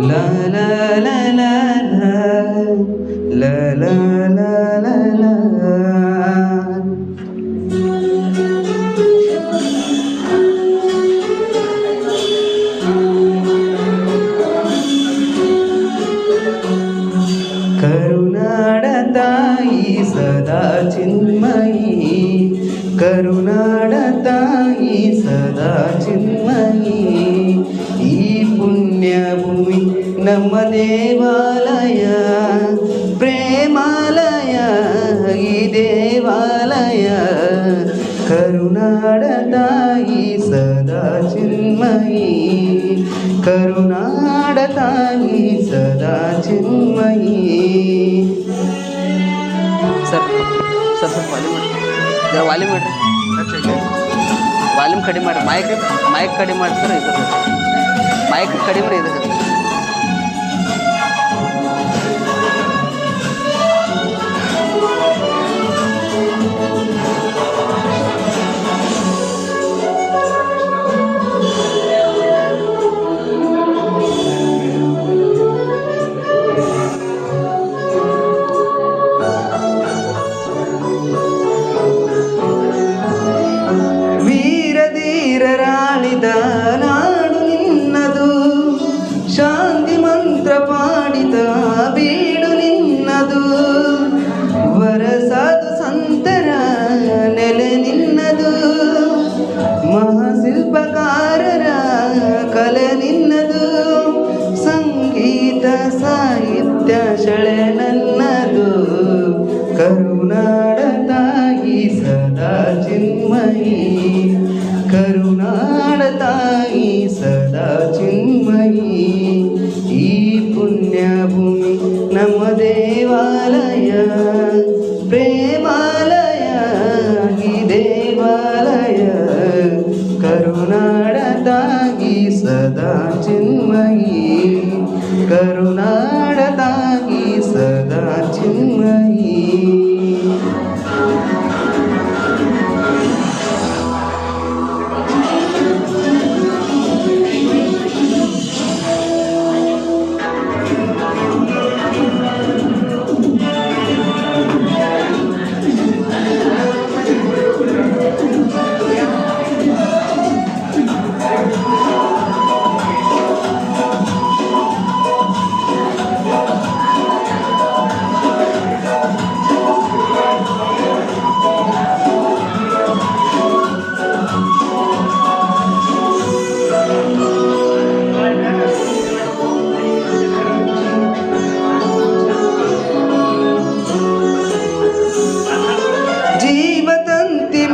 La la la la la la la la la. ಕರುನಾಡ ತಾಯಿ ಸದಾ ಚಿನ್ಮಯಿ, ಕರುನಾಡ ತಾಯಿ ಸದಾ ಚಿನ್ಮಯಿ. ಈ ಪುಣ್ಯ ಭೂಮಿ ನಮ್ಮ ದೇವಾಲಯ, ಪ್ರೇಮಾಲಯ ಈ ದೇವಾಲಯ. ಕರುನಾಡ ತಾಯಿ ಸದಾ ಚಿನ್ಮಯಿ, ಕರುನಾಡ ತಾಯಿ ಸದಾ ಚಿನ್ಮಯಿ. ಸರ್ ಸರ್ ಸ್ವಲ್ಪ ವಾಲ್ಯೂಮ್ ಮಾಡಿರಿ, ವಾಲ್ಯೂಮ್ ಕಡಿಮೆ ಮಾಡಿರಿ, ಮೈಕ್ ಕಡಿಮೆ ಮಾಡಿ ಸರ್. ಇದು ಮೈಕ್ ಕಡಿಮೆ ರೀ ಇದು. ಧೀರರಾಳಿದ ನಾಡು ನಿನ್ನದು, ಶಾಂತಿ ಮಂತ್ರ ಪಾಡಿದ ಬೀಡು ನಿನ್ನದು. ವರಸಾದು ಸಂತರ ನೆಲೆ ನಿನ್ನದು, ಮಹಾಶಿಲ್ಪಕಾರರ ಕಲೆ ನಿನ್ನದು. ಸಂಗೀತ ಸಾಹಿತ್ಯ ಶಳೆ ನನ್ನದು. ಕರುನಾಡ ತಾಯಿ ಸದಾ ಚಿನ್ಮಯಿ, ಕರುನಾಡ ತಾಯಿ ಸದಾ ಚಿನ್ಮಯಿ. ಈ ಪುಣ್ಯ ಭೂಮಿ ನಮ್ಮ ದೇವಾಲಯ, ಪ್ರೇಮಾಲಯ ಈ ದೇವಾಲಯ. ಕರುನಾಡ ತಾಯಿ ಸದಾ ಚಿನ್ಮಯಿ, ಕರುನಾಡ ತಾಯಿ ಸದಾ ಚಿನ್ಮಯಿ.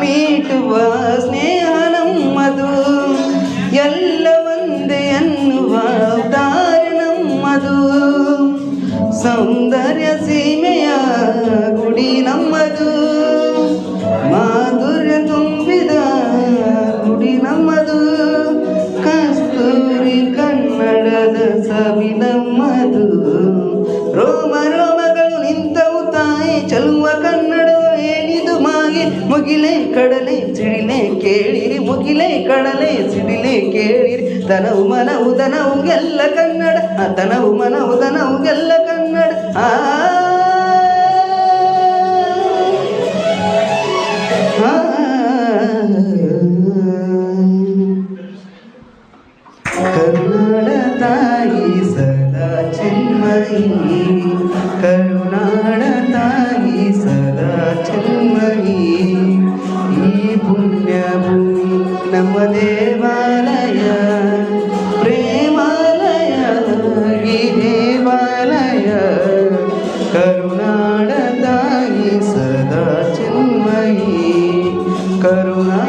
ಮೀಟುವ ಸ್ನೇಹ ನಮ್ಮದು, ಎಲ್ಲ ಒಂದೇ ಎನ್ನುವ ಉದಾರ ನಮ್ಮದು. ಸೌಂದರ್ಯ ಸೀಮೆಯ ಗುಡಿ ನಮ್ಮದು, ಮಾಧುರ್ಯ ತುಂಬಿದ ಗುಡಿ ನಮ್ಮದು. ಕಸ್ತೂರಿ ಕನ್ನಡದ ಸವಿ ನಮ್ಮದು. ರೋಮ ರೋಮಗಳು ನಿಂತವು ತಾಯಿ ಚಲುವ ಕನ್ನಡ ಏನಿದು ಮಾಗಿ. ಮುಗಿಲೆ ಕಡಲೆ ಸಿಡಿಲೆ ಕೇಳಿರಿ, ಮುಗಿಲೆ ಕಡಲೆ ಸಿಡಿಲೆ ಕೇಳಿರಿ. ತನವು ಮನವು ದನವು ಎಲ್ಲ ಕನ್ನಡ, ತನವು ಮನವು ದನವು ಎಲ್ಲ ಕನ್ನಡ. ಕರುನಾಡ ತಾಯಿ ಸದಾ ಚಿನ್ಮಯಿ, ಕರುನಾಡ ತಾಯಿ ಸದಾ ಚಿನ್ಮಯಿ. ಈ ಪುಣ್ಯ ಭೂಮಿ ನಮ್ಮ ದೇವಾಲಯ, ಪ್ರೇಮಾಲಯ ಈ ದೇವಾಲಯ. ಕರುನಾಡ ತಾಯಿ ಸದಾ ಚಿನ್ಮಯಿ, ಕರುಣಾ